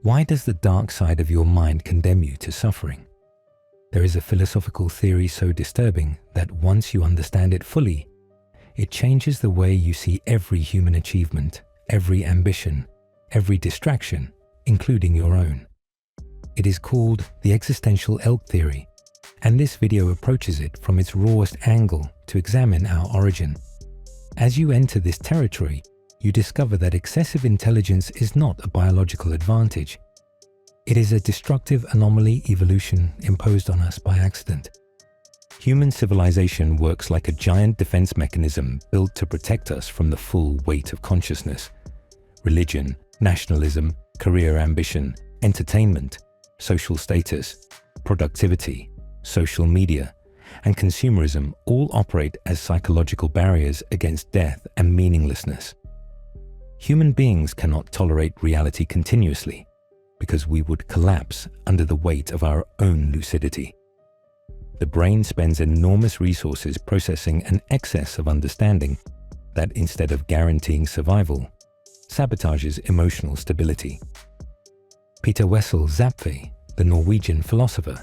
Why does the dark side of your mind condemn you to suffering? There is a philosophical theory so disturbing that once you understand it fully, it changes the way you see every human achievement, every ambition, every distraction, including your own. It is called the Existential Elk theory, and this video approaches it from its rawest angle to examine our origin. As you enter this territory, you discover that excessive intelligence is not a biological advantage. It is a destructive anomaly evolution imposed on us by accident. Human civilization works like a giant defense mechanism built to protect us from the full weight of consciousness. Religion, nationalism, career ambition, entertainment, social status, productivity, social media, and consumerism all operate as psychological barriers against death and meaninglessness. Human beings cannot tolerate reality continuously because we would collapse under the weight of our own lucidity. The brain spends enormous resources processing an excess of understanding that, instead of guaranteeing survival, sabotages emotional stability. Peter Wessel Zapffe, the Norwegian philosopher,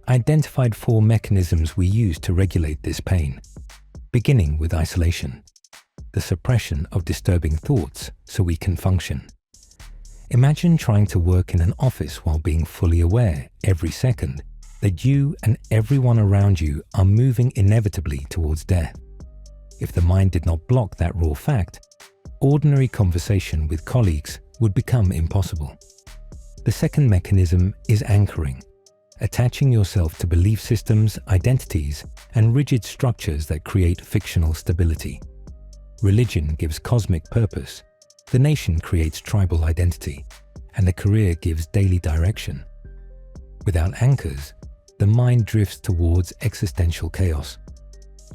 identified 4 mechanisms we use to regulate this pain, beginning with isolation, the suppression of disturbing thoughts so we can function. Imagine trying to work in an office while being fully aware every second that you and everyone around you are moving inevitably towards death. If the mind did not block that raw fact, ordinary conversation with colleagues would become impossible. The second mechanism is anchoring, attaching yourself to belief systems, identities, and rigid structures that create fictional stability. Religion gives cosmic purpose, the nation creates tribal identity, and the career gives daily direction. Without anchors, the mind drifts towards existential chaos.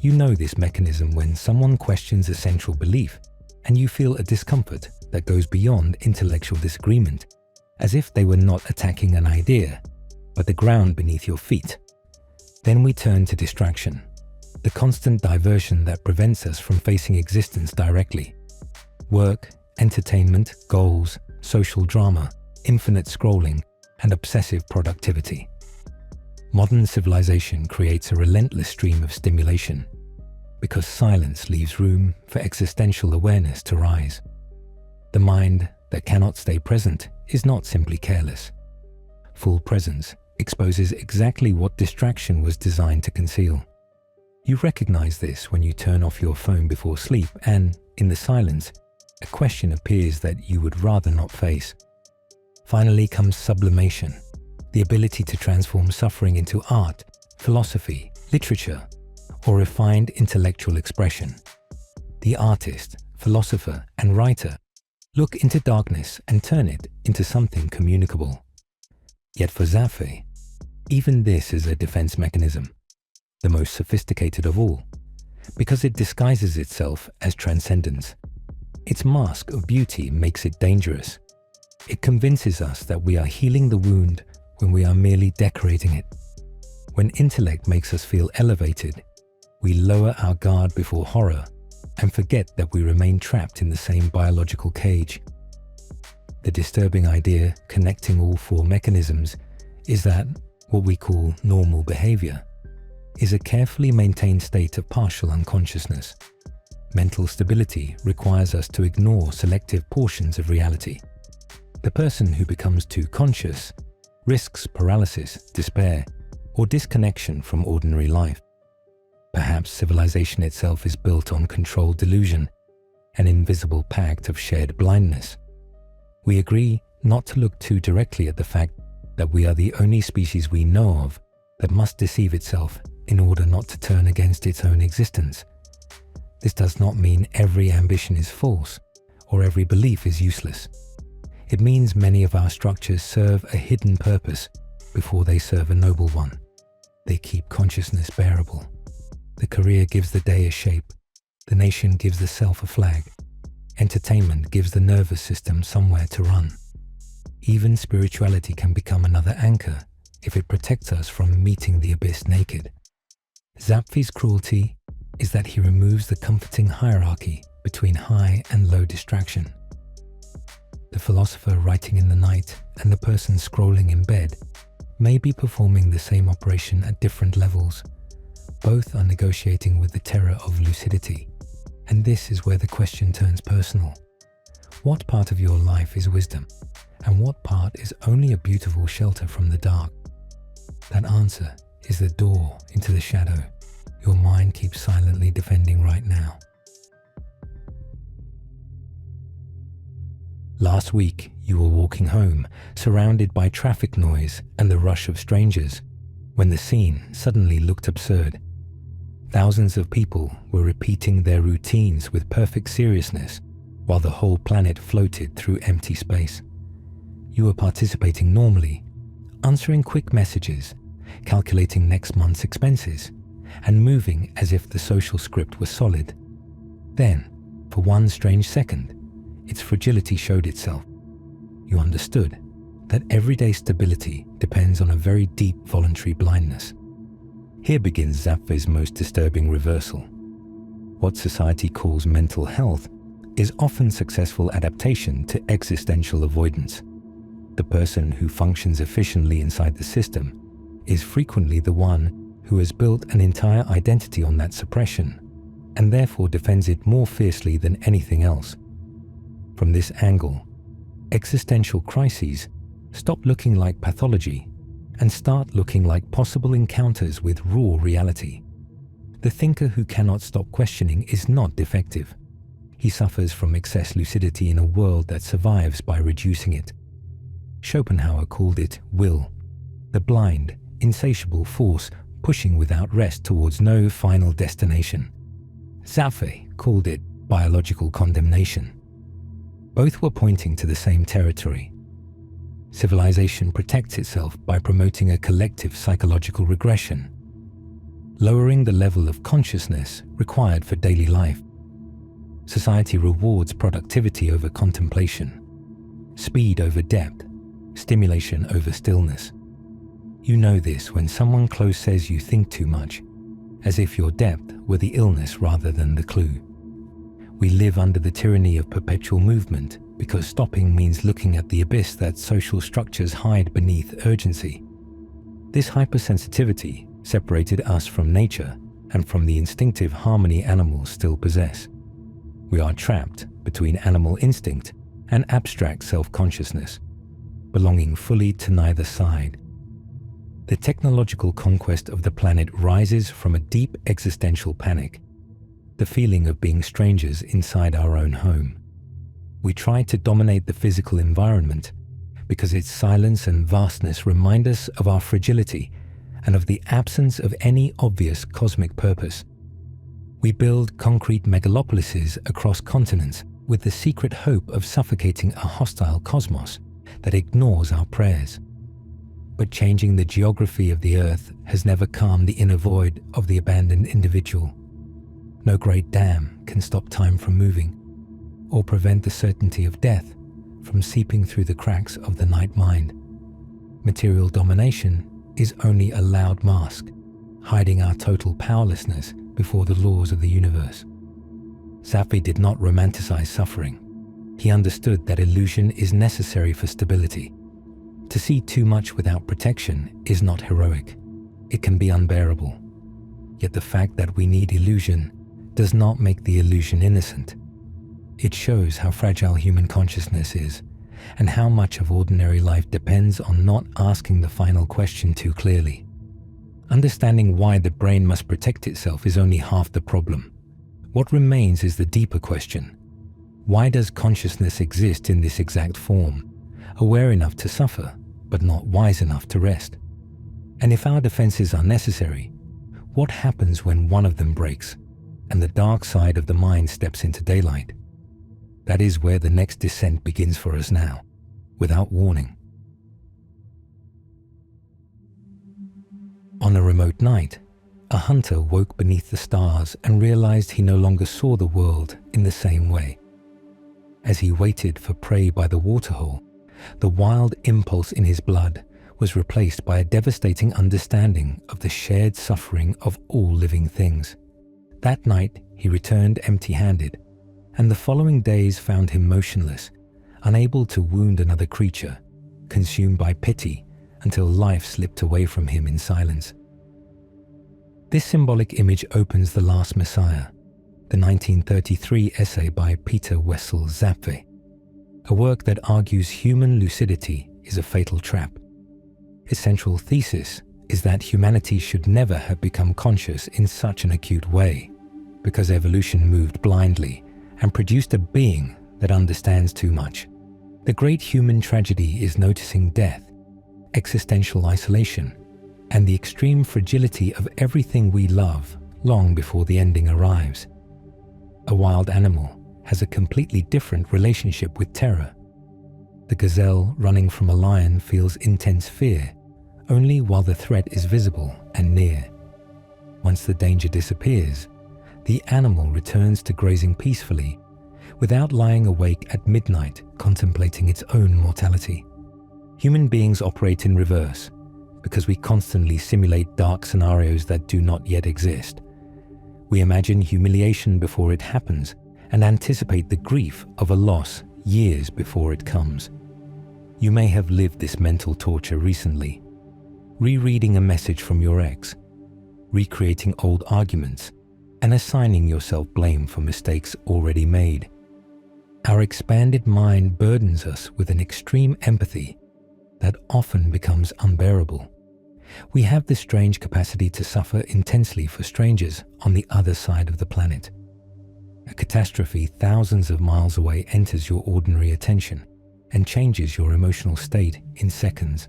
You know this mechanism when someone questions a central belief, and you feel a discomfort that goes beyond intellectual disagreement, as if they were not attacking an idea, but the ground beneath your feet. Then we turn to distraction, the constant diversion that prevents us from facing existence directly. Work, entertainment, goals, social drama, infinite scrolling, and obsessive productivity. Modern civilization creates a relentless stream of stimulation because silence leaves room for existential awareness to rise. The mind that cannot stay present is not simply careless. Full presence exposes exactly what distraction was designed to conceal. You recognize this when you turn off your phone before sleep and, in the silence, a question appears that you would rather not face. Finally comes sublimation, the ability to transform suffering into art, philosophy, literature, or refined intellectual expression. The artist, philosopher, and writer look into darkness and turn it into something communicable. Yet for Zapffe, even this is a defense mechanism, the most sophisticated of all, because it disguises itself as transcendence. Its mask of beauty makes it dangerous. It convinces us that we are healing the wound when we are merely decorating it. When intellect makes us feel elevated, we lower our guard before horror and forget that we remain trapped in the same biological cage. The disturbing idea connecting all 4 mechanisms is that what we call normal behavior is a carefully maintained state of partial unconsciousness. Mental stability requires us to ignore selective portions of reality. The person who becomes too conscious risks paralysis, despair, or disconnection from ordinary life. Perhaps civilization itself is built on controlled delusion, an invisible pact of shared blindness. We agree not to look too directly at the fact that we are the only species we know of that must deceive itself in order not to turn against its own existence. This does not mean every ambition is false or every belief is useless. It means many of our structures serve a hidden purpose before they serve a noble one. They keep consciousness bearable. The career gives the day a shape. The nation gives the self a flag. Entertainment gives the nervous system somewhere to run. Even spirituality can become another anchor if it protects us from meeting the abyss naked. Zapffel's cruelty is that he removes the comforting hierarchy between high and low distraction. The philosopher writing in the night and the person scrolling in bed may be performing the same operation at different levels. Both are negotiating with the terror of lucidity. And this is where the question turns personal. What part of your life is wisdom? And what part is only a beautiful shelter from the dark? That answer is the door into the shadow your mind keeps silently defending right now. Last week, you were walking home, surrounded by traffic noise and the rush of strangers, when the scene suddenly looked absurd. Thousands of people were repeating their routines with perfect seriousness, while the whole planet floated through empty space. You were participating normally, answering quick messages, calculating next month's expenses, and moving as if the social script was solid. Then, for one strange second, its fragility showed itself. You understood that everyday stability depends on a very deep voluntary blindness. Here begins Zapffel's most disturbing reversal. What society calls mental health is often successful adaptation to existential avoidance. The person who functions efficiently inside the system is frequently the one who has built an entire identity on that suppression, and therefore defends it more fiercely than anything else. From this angle, existential crises stop looking like pathology and start looking like possible encounters with raw reality. The thinker who cannot stop questioning is not defective. He suffers from excess lucidity in a world that survives by reducing it. Schopenhauer called it will, the blind, insatiable force pushing without rest towards no final destination. Zapffe called it biological condemnation. Both were pointing to the same territory. Civilization protects itself by promoting a collective psychological regression, lowering the level of consciousness required for daily life. Society rewards productivity over contemplation, speed over depth, stimulation over stillness. You know this when someone close says you think too much, as if your depth were the illness rather than the clue. We live under the tyranny of perpetual movement because stopping means looking at the abyss that social structures hide beneath urgency. This hypersensitivity separated us from nature and from the instinctive harmony animals still possess. We are trapped between animal instinct and abstract self-consciousness, belonging fully to neither side. The technological conquest of the planet rises from a deep existential panic, the feeling of being strangers inside our own home. We try to dominate the physical environment because its silence and vastness remind us of our fragility and of the absence of any obvious cosmic purpose. We build concrete megalopolises across continents with the secret hope of suffocating a hostile cosmos that ignores our prayers. But changing the geography of the Earth has never calmed the inner void of the abandoned individual. No great dam can stop time from moving, or prevent the certainty of death from seeping through the cracks of the night mind. Material domination is only a loud mask, hiding our total powerlessness before the laws of the universe. Zapffe did not romanticize suffering. He understood that illusion is necessary for stability. To see too much without protection is not heroic. It can be unbearable. Yet the fact that we need illusion does not make the illusion innocent. It shows how fragile human consciousness is and how much of ordinary life depends on not asking the final question too clearly. Understanding why the brain must protect itself is only half the problem. What remains is the deeper question. Why does consciousness exist in this exact form, aware enough to suffer, but not wise enough to rest? And if our defenses are necessary, what happens when one of them breaks and the dark side of the mind steps into daylight? That is where the next descent begins for us now, without warning. On a remote night, a hunter woke beneath the stars and realized he no longer saw the world in the same way. As he waited for prey by the waterhole, the wild impulse in his blood was replaced by a devastating understanding of the shared suffering of all living things. That night, he returned empty-handed, and the following days found him motionless, unable to wound another creature, consumed by pity until life slipped away from him in silence. This symbolic image opens The Last Messiah, the 1933 essay by Peter Wessel Zapffe, a work that argues human lucidity is a fatal trap. Its central thesis is that humanity should never have become conscious in such an acute way, because evolution moved blindly and produced a being that understands too much. The great human tragedy is noticing death, existential isolation, and the extreme fragility of everything we love long before the ending arrives. A wild animal has a completely different relationship with terror. The gazelle running from a lion feels intense fear only while the threat is visible and near. Once the danger disappears, the animal returns to grazing peacefully without lying awake at midnight contemplating its own mortality. Human beings operate in reverse because we constantly simulate dark scenarios that do not yet exist. We imagine humiliation before it happens and anticipate the grief of a loss years before it comes. You may have lived this mental torture recently, rereading a message from your ex, recreating old arguments, and assigning yourself blame for mistakes already made. Our expanded mind burdens us with an extreme empathy that often becomes unbearable. We have this strange capacity to suffer intensely for strangers on the other side of the planet. A catastrophe thousands of miles away enters your ordinary attention and changes your emotional state in seconds,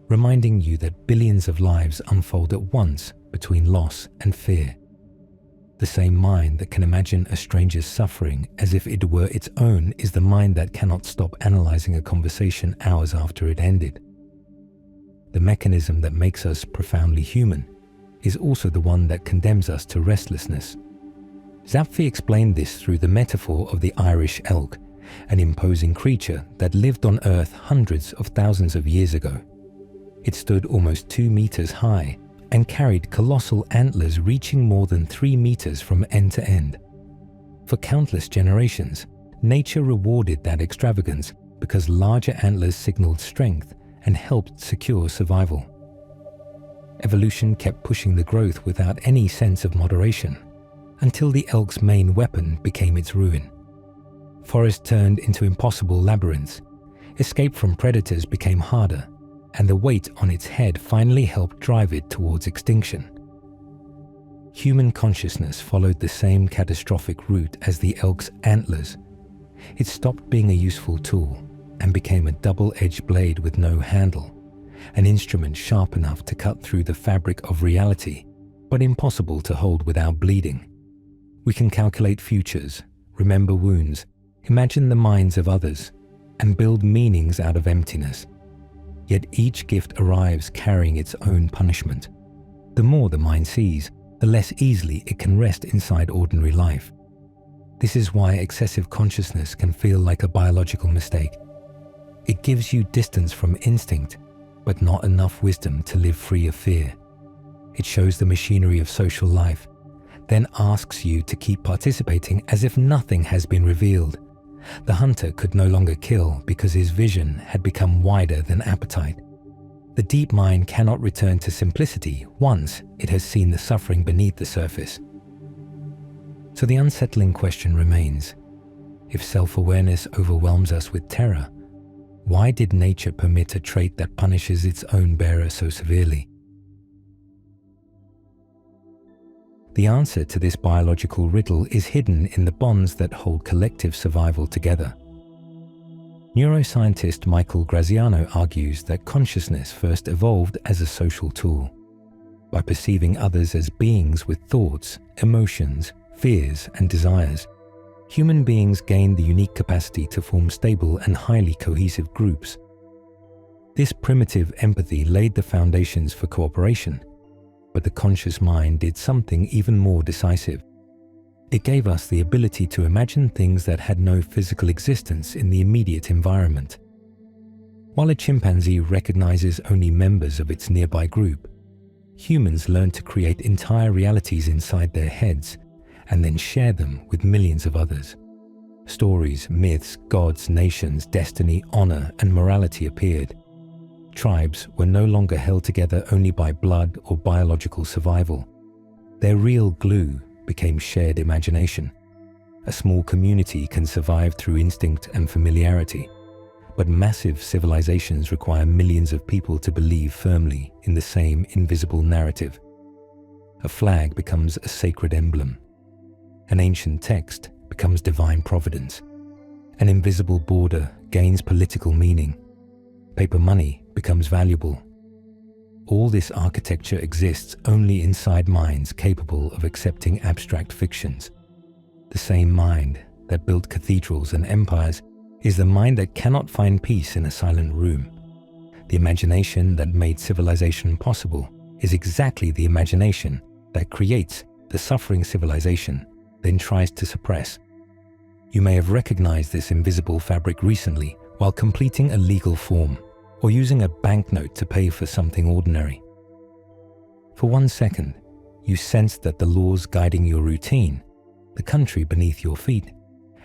reminding you that billions of lives unfold at once between loss and fear. The same mind that can imagine a stranger's suffering as if it were its own is the mind that cannot stop analyzing a conversation hours after it ended. The mechanism that makes us profoundly human is also the one that condemns us to restlessness. Zapffe explained this through the metaphor of the Irish elk, an imposing creature that lived on Earth hundreds of thousands of years ago. It stood almost 2 meters high and carried colossal antlers reaching more than 3 meters from end to end. For countless generations, nature rewarded that extravagance because larger antlers signaled strength and helped secure survival. Evolution kept pushing the growth without any sense of moderation, until the elk's main weapon became its ruin. Forests turned into impossible labyrinths, escape from predators became harder, and the weight on its head finally helped drive it towards extinction. Human consciousness followed the same catastrophic route as the elk's antlers. It stopped being a useful tool and became a double-edged blade with no handle, an instrument sharp enough to cut through the fabric of reality, but impossible to hold without bleeding. We can calculate futures, remember wounds, imagine the minds of others, and build meanings out of emptiness. Yet each gift arrives carrying its own punishment. The more the mind sees, the less easily it can rest inside ordinary life. This is why excessive consciousness can feel like a biological mistake. It gives you distance from instinct, but not enough wisdom to live free of fear. It shows the machinery of social life, then asks you to keep participating as if nothing has been revealed. The hunter could no longer kill because his vision had become wider than appetite. The deep mind cannot return to simplicity once it has seen the suffering beneath the surface. So the unsettling question remains: if self-awareness overwhelms us with terror, why did nature permit a trait that punishes its own bearer so severely? The answer to this biological riddle is hidden in the bonds that hold collective survival together. Neuroscientist Michael Graziano argues that consciousness first evolved as a social tool. By perceiving others as beings with thoughts, emotions, fears, and desires, human beings gained the unique capacity to form stable and highly cohesive groups. This primitive empathy laid the foundations for cooperation. But the conscious mind did something even more decisive. It gave us the ability to imagine things that had no physical existence in the immediate environment. While a chimpanzee recognizes only members of its nearby group, humans learn to create entire realities inside their heads and then share them with millions of others. Stories, myths, gods, nations, destiny, honor, and morality appeared. Tribes were no longer held together only by blood or biological survival. Their real glue became shared imagination. A small community can survive through instinct and familiarity, but massive civilizations require millions of people to believe firmly in the same invisible narrative. A flag becomes a sacred emblem. An ancient text becomes divine providence. An invisible border gains political meaning. Paper money becomes valuable. All this architecture exists only inside minds capable of accepting abstract fictions. The same mind that built cathedrals and empires is the mind that cannot find peace in a silent room. The imagination that made civilization possible is exactly the imagination that creates the suffering civilization, then tries to suppress. You may have recognized this invisible fabric recently while completing a legal form or using a banknote to pay for something ordinary. For 1 second, you sensed that the laws guiding your routine, the country beneath your feet,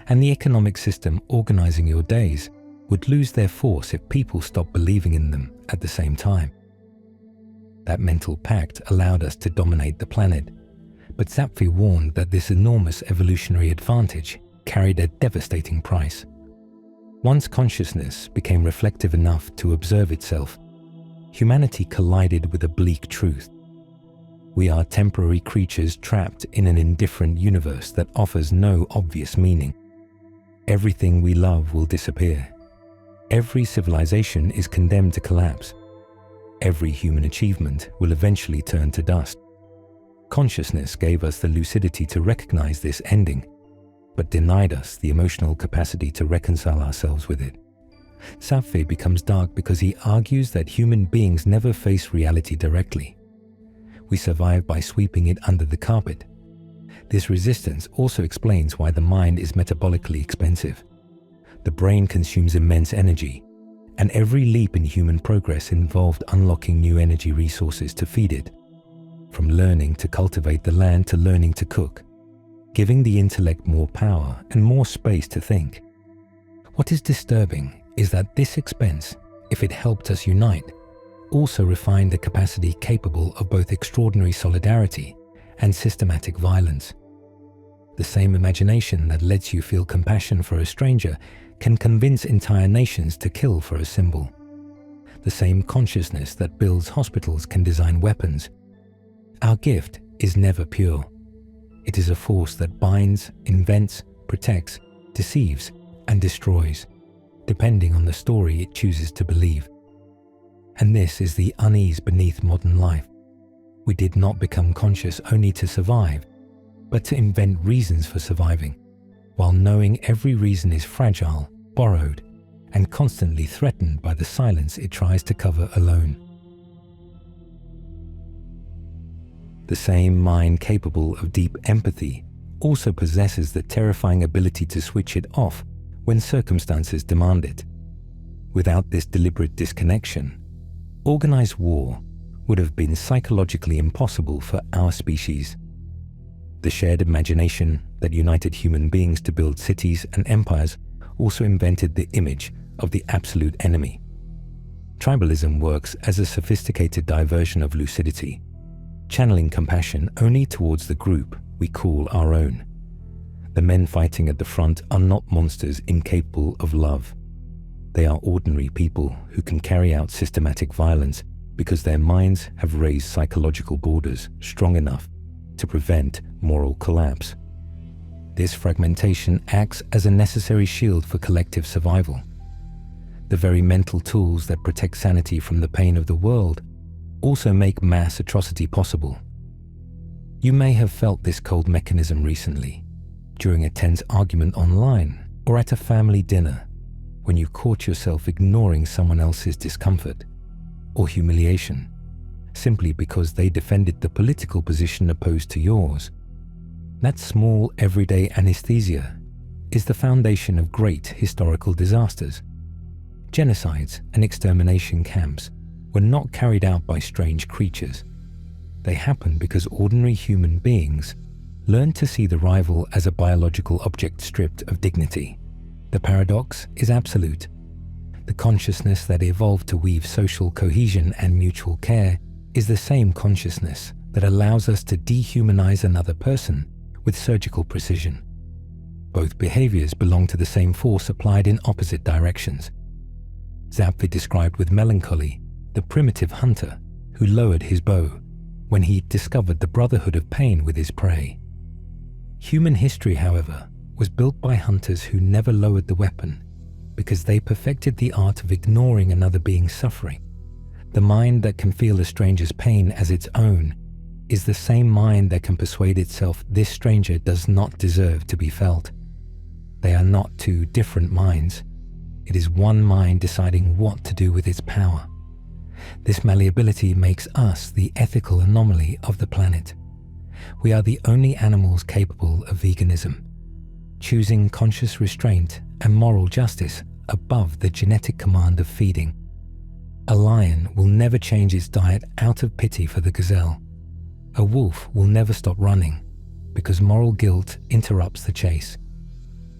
and the economic system organizing your days would lose their force if people stopped believing in them at the same time. That mental pact allowed us to dominate the planet, but Zapffe warned that this enormous evolutionary advantage carried a devastating price. Once consciousness became reflective enough to observe itself, humanity collided with a bleak truth. We are temporary creatures trapped in an indifferent universe that offers no obvious meaning. Everything we love will disappear. Every civilization is condemned to collapse. Every human achievement will eventually turn to dust. Consciousness gave us the lucidity to recognize this ending, but denied us the emotional capacity to reconcile ourselves with it. Zapffe becomes dark because he argues that human beings never face reality directly. We survive by sweeping it under the carpet. This resistance also explains why the mind is metabolically expensive. The brain consumes immense energy, and every leap in human progress involved unlocking new energy resources to feed it. From learning to cultivate the land to learning to cook, giving the intellect more power and more space to think. What is disturbing is that this expense, if it helped us unite, also refined a capacity capable of both extraordinary solidarity and systematic violence. The same imagination that lets you feel compassion for a stranger can convince entire nations to kill for a symbol. The same consciousness that builds hospitals can design weapons. Our gift is never pure. It is a force that binds, invents, protects, deceives, and destroys, depending on the story it chooses to believe. And this is the unease beneath modern life. We did not become conscious only to survive, but to invent reasons for surviving, while knowing every reason is fragile, borrowed, and constantly threatened by the silence it tries to cover alone. The same mind capable of deep empathy also possesses the terrifying ability to switch it off when circumstances demand it. Without this deliberate disconnection, organized war would have been psychologically impossible for our species. The shared imagination that united human beings to build cities and empires also invented the image of the absolute enemy. Tribalism works as a sophisticated diversion of lucidity, channeling compassion only towards the group we call our own. The men fighting at the front are not monsters incapable of love. They are ordinary people who can carry out systematic violence because their minds have raised psychological borders strong enough to prevent moral collapse. This fragmentation acts as a necessary shield for collective survival. The very mental tools that protect sanity from the pain of the world also make mass atrocity possible. You may have felt this cold mechanism recently, during a tense argument online or at a family dinner, when you caught yourself ignoring someone else's discomfort or humiliation, simply because they defended the political position opposed to yours. That small everyday anesthesia is the foundation of great historical disasters. Genocides and extermination camps were not carried out by strange creatures. They happened because ordinary human beings learned to see the rival as a biological object stripped of dignity. The paradox is absolute. The consciousness that evolved to weave social cohesion and mutual care is the same consciousness that allows us to dehumanize another person with surgical precision. Both behaviors belong to the same force applied in opposite directions. Zapffe described with melancholy the primitive hunter who lowered his bow when he discovered the brotherhood of pain with his prey. Human history, however, was built by hunters who never lowered the weapon because they perfected the art of ignoring another being's suffering. The mind that can feel a stranger's pain as its own is the same mind that can persuade itself this stranger does not deserve to be felt. They are not two different minds. It is one mind deciding what to do with its power. This malleability makes us the ethical anomaly of the planet. We are the only animals capable of veganism, choosing conscious restraint and moral justice above the genetic command of feeding. A lion will never change its diet out of pity for the gazelle. A wolf will never stop running because moral guilt interrupts the chase.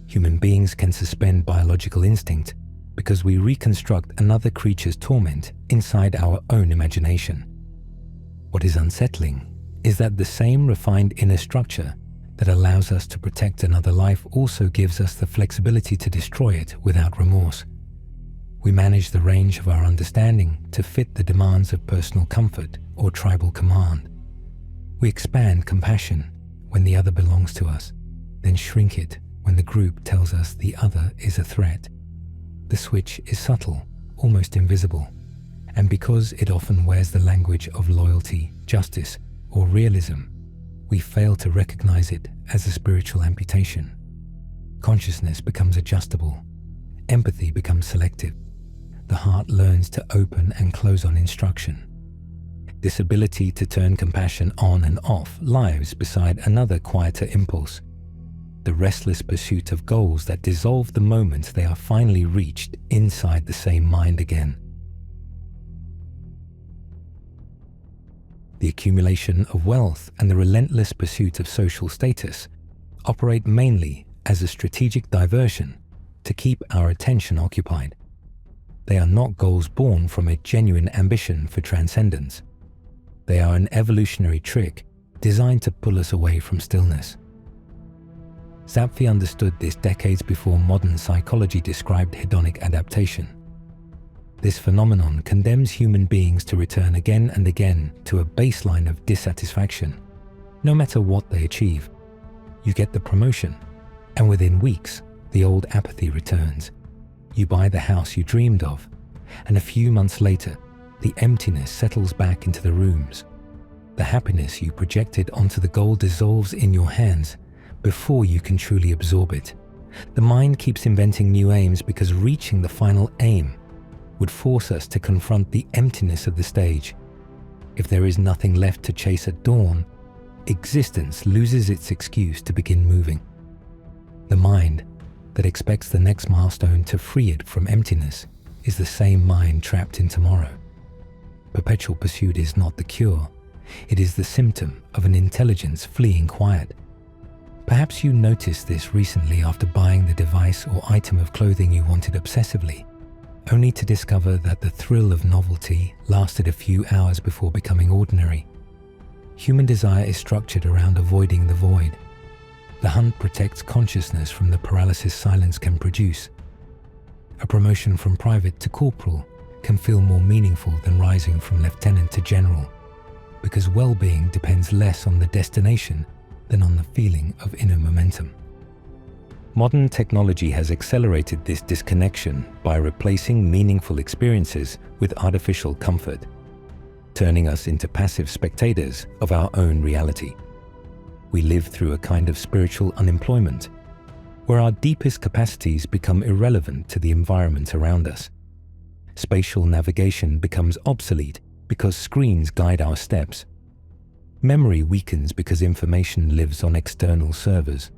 Human beings can suspend biological instinct because we reconstruct another creature's torment inside our own imagination. What is unsettling is that the same refined inner structure that allows us to protect another life also gives us the flexibility to destroy it without remorse. We manage the range of our understanding to fit the demands of personal comfort or tribal command. We expand compassion when the other belongs to us, then shrink it when the group tells us the other is a threat. The switch is subtle, almost invisible, and because it often wears the language of loyalty, justice, or realism, we fail to recognize it as a spiritual amputation. Consciousness becomes adjustable. Empathy becomes selective. The heart learns to open and close on instruction. This ability to turn compassion on and off lives beside another quieter impulse, the restless pursuit of goals that dissolve the moment they are finally reached inside the same mind again. The accumulation of wealth and the relentless pursuit of social status operate mainly as a strategic diversion to keep our attention occupied. They are not goals born from a genuine ambition for transcendence. They are an evolutionary trick designed to pull us away from stillness. Zapffe understood this decades before modern psychology described hedonic adaptation. This phenomenon condemns human beings to return again and again to a baseline of dissatisfaction, no matter what they achieve. You get the promotion, and within weeks, the old apathy returns. You buy the house you dreamed of, and a few months later, the emptiness settles back into the rooms. The happiness you projected onto the goal dissolves in your hands before you can truly absorb it. The mind keeps inventing new aims because reaching the final aim would force us to confront the emptiness of the stage. If there is nothing left to chase at dawn, existence loses its excuse to begin moving. The mind that expects the next milestone to free it from emptiness is the same mind trapped in tomorrow. Perpetual pursuit is not the cure. It is the symptom of an intelligence fleeing quiet. Perhaps you noticed this recently after buying the device or item of clothing you wanted obsessively, only to discover that the thrill of novelty lasted a few hours before becoming ordinary. Human desire is structured around avoiding the void. The hunt protects consciousness from the paralysis silence can produce. A promotion from private to corporal can feel more meaningful than rising from lieutenant to general, because well-being depends less on the destination than on the feeling of inner momentum. Modern technology has accelerated this disconnection by replacing meaningful experiences with artificial comfort, turning us into passive spectators of our own reality. We live through a kind of spiritual unemployment, where our deepest capacities become irrelevant to the environment around us. Spatial navigation becomes obsolete because screens guide our steps. Memory weakens because information lives on external servers.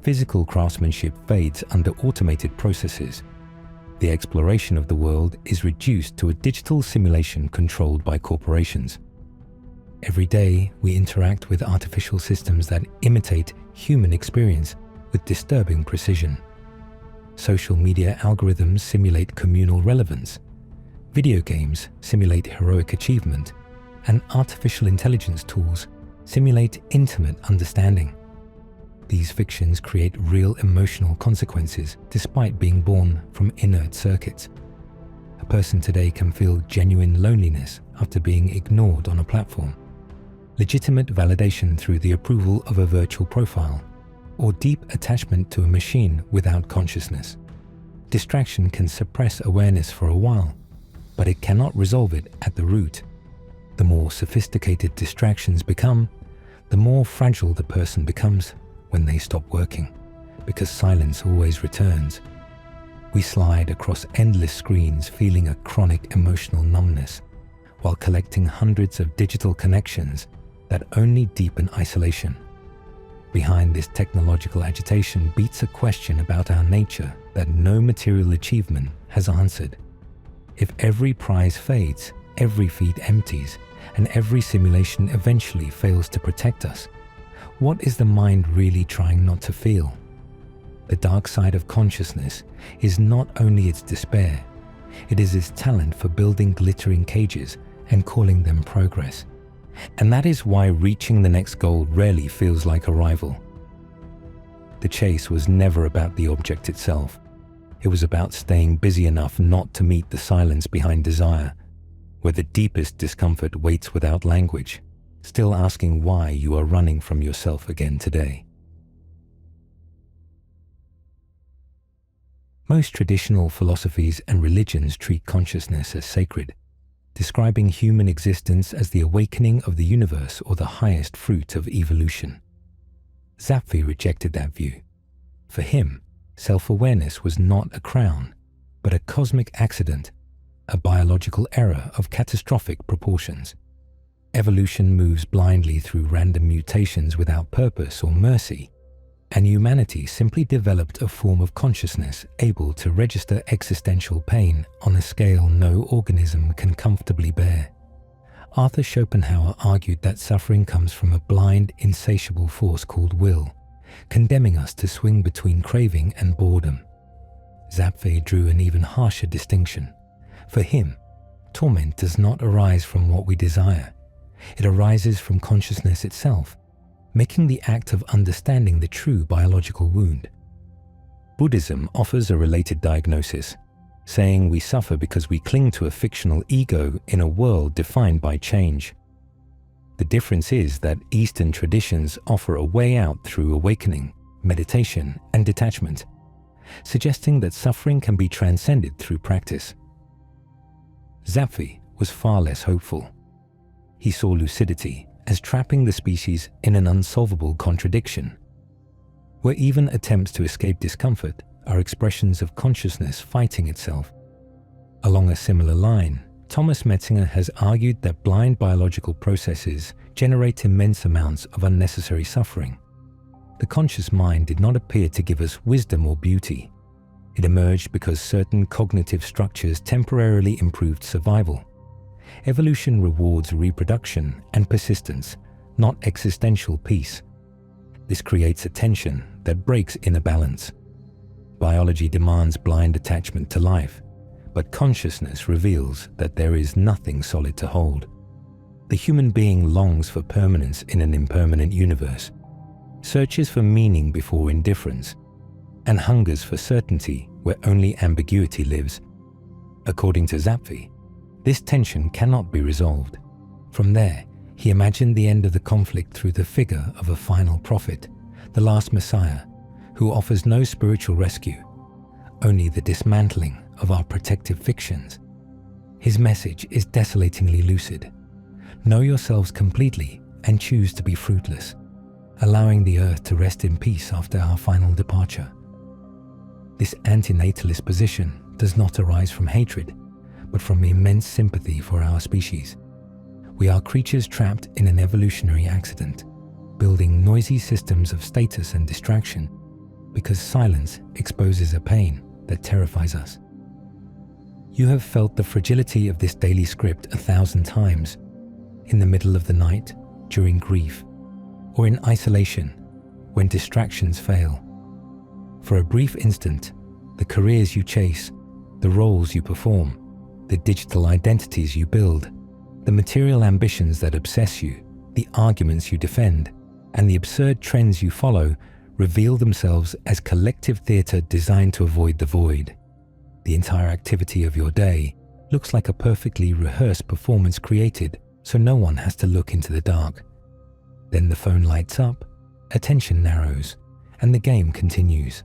Physical craftsmanship fades under automated processes. The exploration of the world is reduced to a digital simulation controlled by corporations. Every day, we interact with artificial systems that imitate human experience with disturbing precision. Social media algorithms simulate communal relevance. Video games simulate heroic achievement, and artificial intelligence tools simulate intimate understanding. These fictions create real emotional consequences despite being born from inert circuits. A person today can feel genuine loneliness after being ignored on a platform, legitimate validation through the approval of a virtual profile, or deep attachment to a machine without consciousness. Distraction can suppress awareness for a while, but it cannot resolve it at the root. The more sophisticated distractions become, the more fragile the person becomes when they stop working, because silence always returns. We slide across endless screens feeling a chronic emotional numbness, while collecting hundreds of digital connections that only deepen isolation. Behind this technological agitation beats a question about our nature that no material achievement has answered. If every prize fades, every feed empties, and every simulation eventually fails to protect us, what is the mind really trying not to feel? The dark side of consciousness is not only its despair, it is its talent for building glittering cages and calling them progress. And that is why reaching the next goal rarely feels like arrival. The chase was never about the object itself. It was about staying busy enough not to meet the silence behind desire, where the deepest discomfort waits without language, still asking why you are running from yourself again today. Most traditional philosophies and religions treat consciousness as sacred, describing human existence as the awakening of the universe or the highest fruit of evolution. Zapffe rejected that view. For him, self-awareness was not a crown, but a cosmic accident, a biological error of catastrophic proportions. Evolution moves blindly through random mutations without purpose or mercy, and humanity simply developed a form of consciousness able to register existential pain on a scale no organism can comfortably bear. Arthur Schopenhauer argued that suffering comes from a blind, insatiable force called will, condemning us to swing between craving and boredom. Zapffe drew an even harsher distinction. For him, torment does not arise from what we desire. It arises from consciousness itself, making the act of understanding the true biological wound. Buddhism offers a related diagnosis, saying we suffer because we cling to a fictional ego in a world defined by change. The difference is that Eastern traditions offer a way out through awakening, meditation, and detachment, suggesting that suffering can be transcended through practice. Zapffe was far less hopeful. He saw lucidity as trapping the species in an unsolvable contradiction, where even attempts to escape discomfort are expressions of consciousness fighting itself. Along a similar line, Thomas Metzinger has argued that blind biological processes generate immense amounts of unnecessary suffering. The conscious mind did not appear to give us wisdom or beauty. It emerged because certain cognitive structures temporarily improved survival. Evolution rewards reproduction and persistence, not existential peace. This creates a tension that breaks inner balance. Biology demands blind attachment to life, but consciousness reveals that there is nothing solid to hold. The human being longs for permanence in an impermanent universe, searches for meaning before indifference, and hungers for certainty where only ambiguity lives. According to Zapffe, this tension cannot be resolved. From there, he imagined the end of the conflict through the figure of a final prophet, the last Messiah, who offers no spiritual rescue, only the dismantling of our protective fictions. His message is desolatingly lucid. Know yourselves completely and choose to be fruitless, allowing the earth to rest in peace after our final departure. This antinatalist position does not arise from hatred, but from immense sympathy for our species. We are creatures trapped in an evolutionary accident, building noisy systems of status and distraction, because silence exposes a pain that terrifies us. You have felt the fragility of this daily script 1,000 times. in the middle of the night, during grief, or in isolation, when distractions fail. For a brief instant, the careers you chase, the roles you perform, the digital identities you build, the material ambitions that obsess you, the arguments you defend, and the absurd trends you follow reveal themselves as collective theatre designed to avoid the void. The entire activity of your day looks like a perfectly rehearsed performance created so no one has to look into the dark. Then the phone lights up, attention narrows, and the game continues.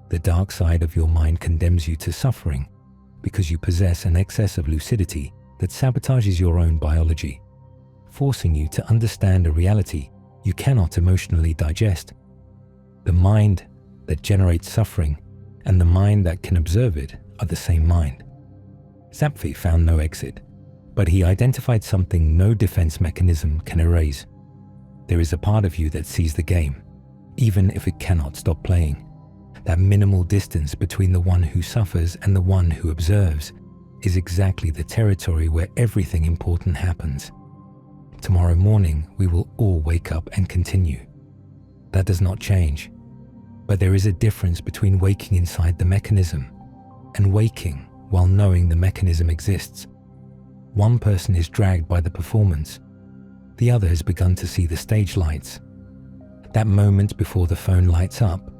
The dark side of your mind condemns you to suffering because you possess an excess of lucidity that sabotages your own biology, forcing you to understand a reality you cannot emotionally digest. The mind that generates suffering and the mind that can observe it are the same mind. Zapffe found no exit, but he identified something no defense mechanism can erase. There is a part of you that sees the game, even if it cannot stop playing. That minimal distance between the one who suffers and the one who observes is exactly the territory where everything important happens. Tomorrow morning, we will all wake up and continue. That does not change. But there is a difference between waking inside the mechanism and waking while knowing the mechanism exists. One person is dragged by the performance. The other has begun to see the stage lights. That moment before the phone lights up,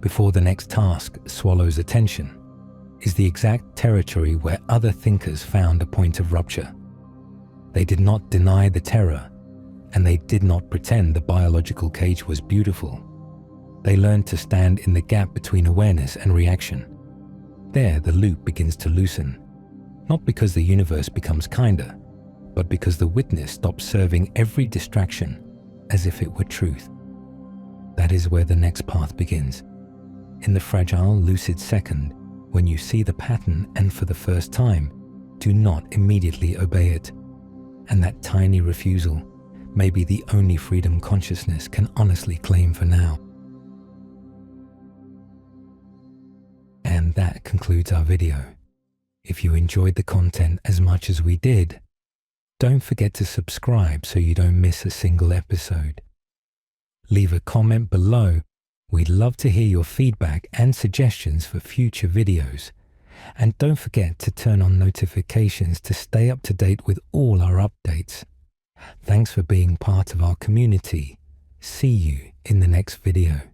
before the next task swallows attention, is the exact territory where other thinkers found a point of rupture. They did not deny the terror, and they did not pretend the biological cage was beautiful. They learned to stand in the gap between awareness and reaction. There, the loop begins to loosen, not because the universe becomes kinder, but because the witness stops serving every distraction as if it were truth. That is where the next path begins. In the fragile, lucid second, when you see the pattern and for the first time, do not immediately obey it. And that tiny refusal may be the only freedom consciousness can honestly claim for now. And that concludes our video. If you enjoyed the content as much as we did, don't forget to subscribe so you don't miss a single episode. Leave a comment below. We'd love to hear your feedback and suggestions for future videos. And don't forget to turn on notifications to stay up to date with all our updates. Thanks for being part of our community. See you in the next video.